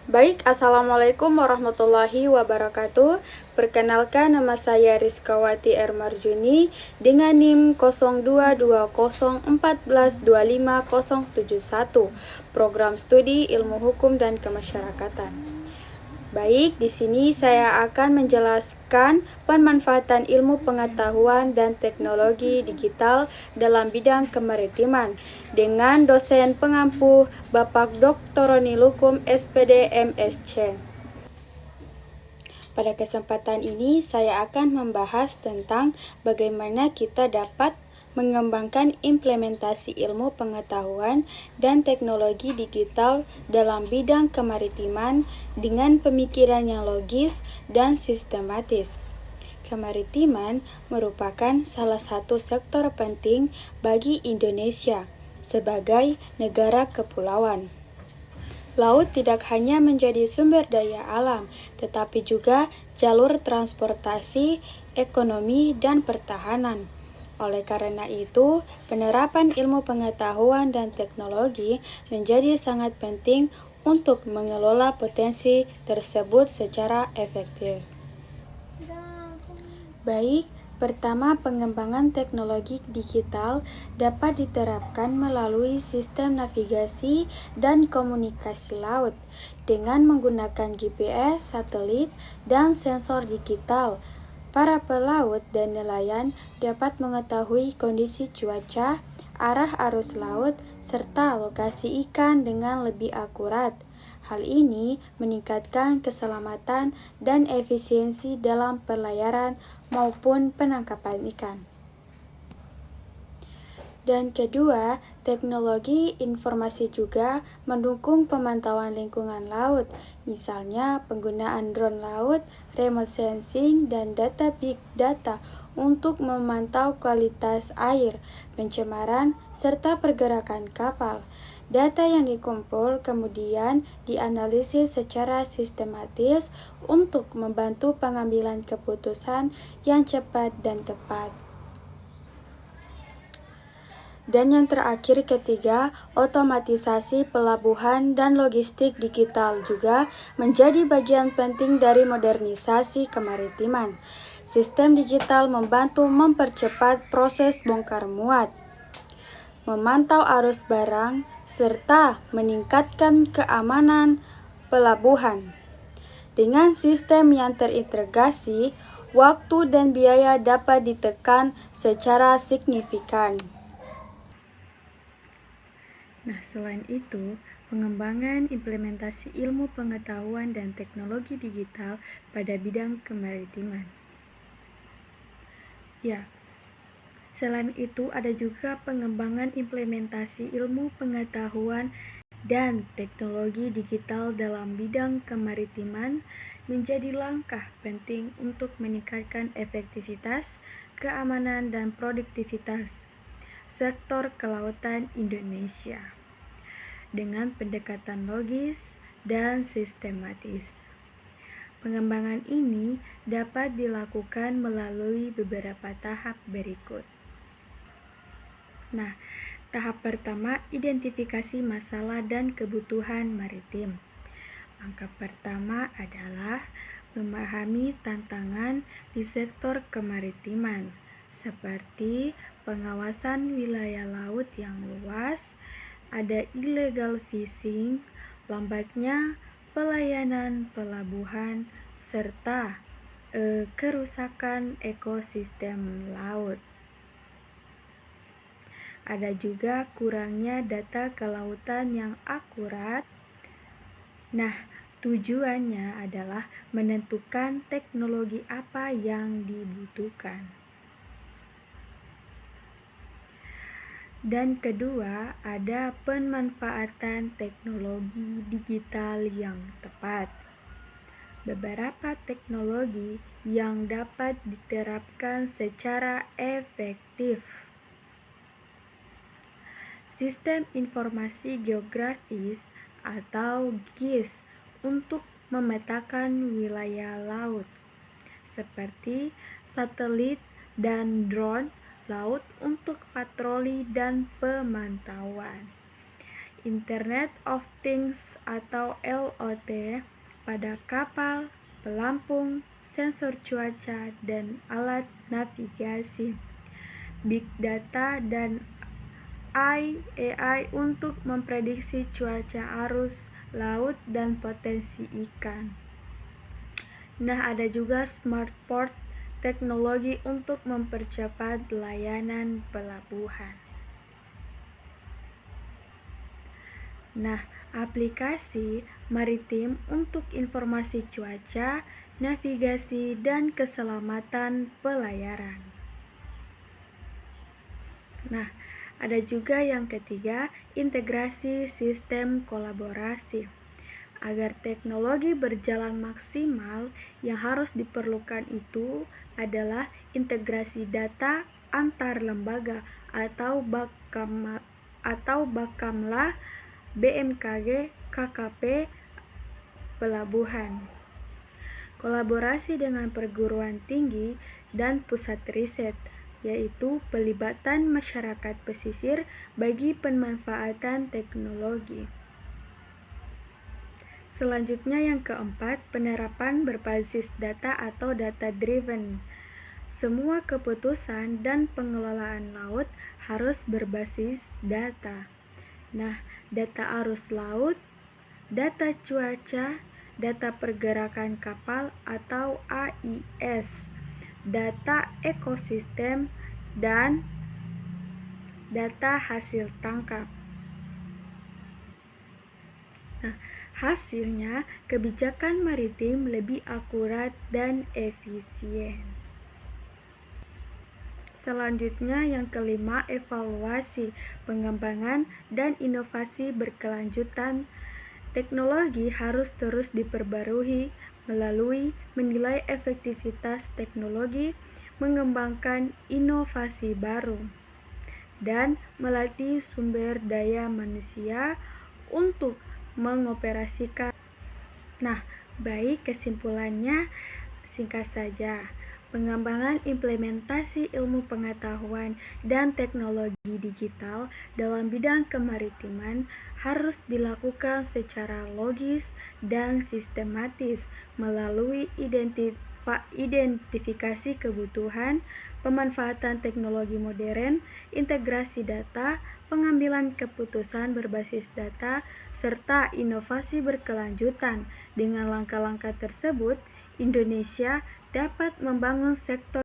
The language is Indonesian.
Baik, Assalamualaikum warahmatullahi wabarakatuh. Perkenalkan, nama saya Rizkawati R. Marjuni dengan NIM 0220142571, Program Studi Ilmu Hukum dan Kemasyarakatan. Baik, di sini saya akan menjelaskan pemanfaatan ilmu pengetahuan dan teknologi digital dalam bidang kemaritiman dengan dosen pengampu Bapak Dr. Roni Lukum, SPD, MSc. Pada kesempatan ini saya akan membahas tentang bagaimana kita dapat mengembangkan implementasi ilmu pengetahuan dan teknologi digital dalam bidang kemaritiman dengan pemikiran yang logis dan sistematis. Kemaritiman merupakan salah satu sektor penting bagi Indonesia sebagai negara kepulauan. Laut tidak hanya menjadi sumber daya alam, tetapi juga jalur transportasi, ekonomi, dan pertahanan. Oleh karena itu, penerapan ilmu pengetahuan dan teknologi menjadi sangat penting untuk mengelola potensi tersebut secara efektif. Baik, pertama, pengembangan teknologi digital dapat diterapkan melalui sistem navigasi dan komunikasi laut dengan menggunakan GPS, satelit, dan sensor digital. Para pelaut dan nelayan dapat mengetahui kondisi cuaca, arah arus laut, serta lokasi ikan dengan lebih akurat. Hal ini meningkatkan keselamatan dan efisiensi dalam pelayaran maupun penangkapan ikan. Dan kedua, teknologi informasi juga mendukung pemantauan lingkungan laut, misalnya penggunaan drone laut, remote sensing, dan data big data untuk memantau kualitas air, pencemaran, serta pergerakan kapal. Data yang dikumpul kemudian dianalisis secara sistematis untuk membantu pengambilan keputusan yang cepat dan tepat. Dan yang terakhir ketiga, otomatisasi pelabuhan dan logistik digital juga menjadi bagian penting dari modernisasi kemaritiman. Sistem digital membantu mempercepat proses bongkar muat, memantau arus barang, serta meningkatkan keamanan pelabuhan. Dengan sistem yang terintegrasi, waktu dan biaya dapat ditekan secara signifikan. Nah, selain itu, pengembangan implementasi ilmu pengetahuan dan teknologi digital pada bidang kemaritiman. Selain itu ada juga pengembangan implementasi ilmu pengetahuan dan teknologi digital dalam bidang kemaritiman menjadi langkah penting untuk meningkatkan efektivitas, keamanan, dan produktivitas sektor kelautan Indonesia dengan pendekatan logis dan sistematis. Pengembangan ini dapat dilakukan melalui beberapa tahap berikut. Nah, tahap pertama, identifikasi masalah dan kebutuhan maritim. Langkah pertama adalah memahami tantangan di sektor kemaritiman, seperti pengawasan wilayah laut yang luas, ada illegal fishing, lambatnya pelayanan pelabuhan, serta kerusakan ekosistem laut. Ada juga kurangnya data kelautan yang akurat. Nah, tujuannya adalah menentukan teknologi apa yang dibutuhkan. Dan kedua, ada pemanfaatan teknologi digital yang tepat. Beberapa teknologi yang dapat diterapkan secara efektif. Sistem informasi geografis atau GIS untuk memetakan wilayah laut, seperti satelit dan drone laut untuk patroli dan pemantauan. Internet of Things atau IoT pada kapal, pelampung, sensor cuaca, dan alat navigasi. Big Data dan AI untuk memprediksi cuaca arus laut dan potensi ikan. Nah, ada juga Smart Port, teknologi untuk mempercepat layanan pelabuhan. Nah, aplikasi maritim untuk informasi cuaca, navigasi, dan keselamatan pelayaran. Nah, ada juga yang ketiga, integrasi sistem kolaborasi. Agar teknologi berjalan maksimal, yang harus diperlukan itu adalah integrasi data antar lembaga atau Bakamla, BMKG, KKP, pelabuhan. Kolaborasi dengan perguruan tinggi dan pusat riset, yaitu pelibatan masyarakat pesisir bagi pemanfaatan teknologi. Selanjutnya yang keempat, penerapan berbasis data atau data-driven. Semua keputusan dan pengelolaan laut harus berbasis data. Nah, data arus laut, data cuaca, data pergerakan kapal atau AIS, data ekosistem, dan data hasil tangkap. Nah, hasilnya kebijakan maritim lebih akurat dan efisien. Selanjutnya yang kelima, evaluasi, pengembangan, dan inovasi berkelanjutan. Teknologi harus terus diperbarui melalui menilai efektivitas teknologi, mengembangkan inovasi baru, dan melatih sumber daya manusia untuk mengoperasikan. Nah, baik, kesimpulannya singkat saja. Pengembangan implementasi ilmu pengetahuan dan teknologi digital dalam bidang kemaritiman harus dilakukan secara logis dan sistematis melalui identifikasi kebutuhan, pemanfaatan teknologi modern, integrasi data, pengambilan keputusan berbasis data, serta inovasi berkelanjutan. Dengan langkah-langkah tersebut, Indonesia dapat membangun sektor